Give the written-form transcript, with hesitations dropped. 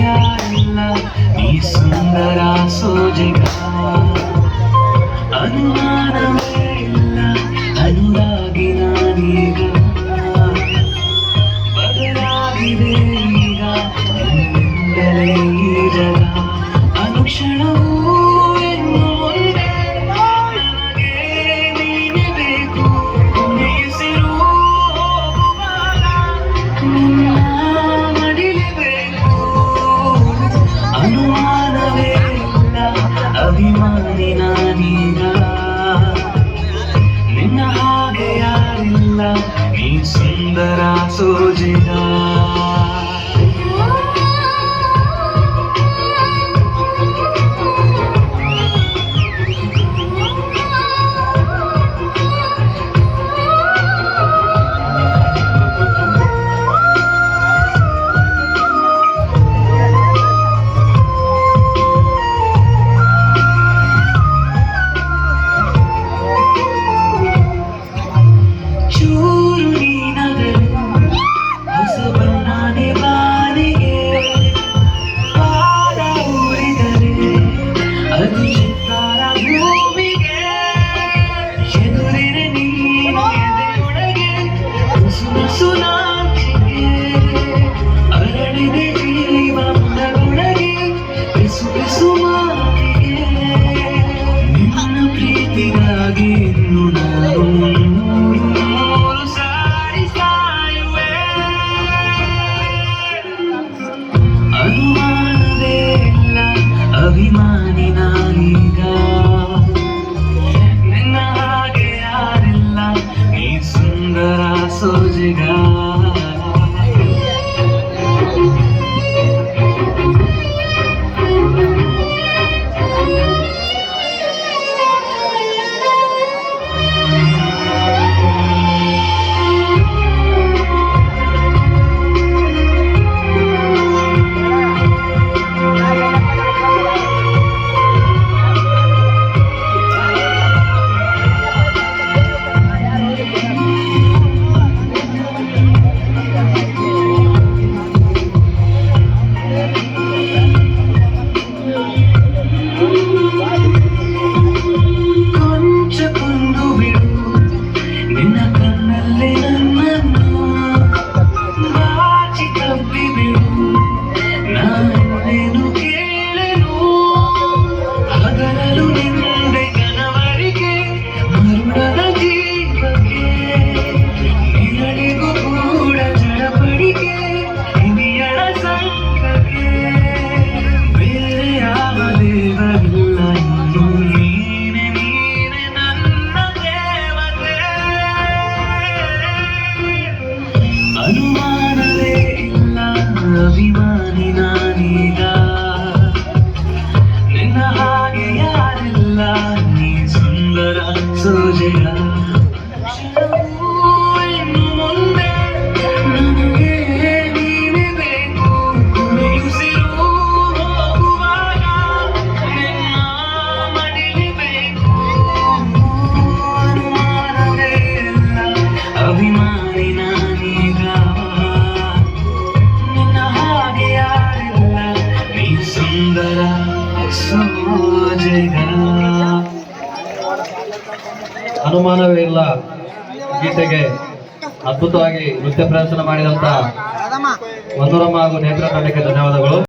ಯಾರಿಲ್ಲ ಈ ಸುಂದರ ಸೋಜಿಗ ಅನುಮಾನವೇ ಇಲ್ಲ ಅನುರಾಗಿ ನಾನೀಗ ಬದಲಾಗಿದೆ ಈಗ ನಿನ್ನಿಂದಲೇ ಈ ಜಗ ಅನುಕ್ಷಣವೂ ಇನ್ನು ಮುಂದೆ ನನಗೆ ನೀನೇ ಬೇಕು ಕೊನೆಯುಸಿರು ಹೋಗುವಾಗ ನಿನ್ನ ಮಡಿಲೇಬೇಕು ಅನುಮಾನವೇ ಇಲ್ಲ ಅಭಿಮಾನಿ ನಾನೀಗ ನಿನ್ನ ಹಾಗೆ ಯಾರಿಲ್ಲ ಈ ಸುಂದರ ಸೋಜಿಗ ಅನುಮಾನವೇ ಇಲ್ಲ ಅಭಿಮಾನಿ ನಾನೀಗ ನಿನ್ನ ಹಾಗೆ ಯಾರಿಲ್ಲ ಈ ಸುಂದರ ಸೋಜಿಗ ಅನುಮಾನವೇ ಇಲ್ಲ ಅಭಿಮಾನಿ ನಾನೀಗ ನಿನ್ನ ಹಾಗೆ ಯಾರಿಲ್ಲ ನೀ ಸುಂದರ ಸೋಜಿಗ ಇನ್ನು ಮುಂದೆ ನನಗೆ ನೀನೇ ಬೇಕು ಕೊನೆಯುಸಿರು ಹೋಗುವಾಗ ನಿನ್ನ ಮಡಿಲೇಬೇಕು ಅನುಮಾನವೇ ಇಲ್ಲ ಅಭಿಮಾನಿ ನಾನೀಗ ನಿನ್ನ ಹಾಗೆ ಯಾರಿಲ್ಲ ನೀ ಸುಂದರ ಸೋಜಿಗ ಅನುಮಾನವೇ ಇಲ್ಲ ಗೀತೆಗೆ ಅದ್ಭುತವಾಗಿ ನೃತ್ಯ ಪ್ರದರ್ಶನ ಮಾಡಿದಂತ ಮಧುರಮ್ಮ ಹಾಗೂ ನೇತ್ರ ತಂಡಕ್ಕೆ ಧನ್ಯವಾದಗಳು.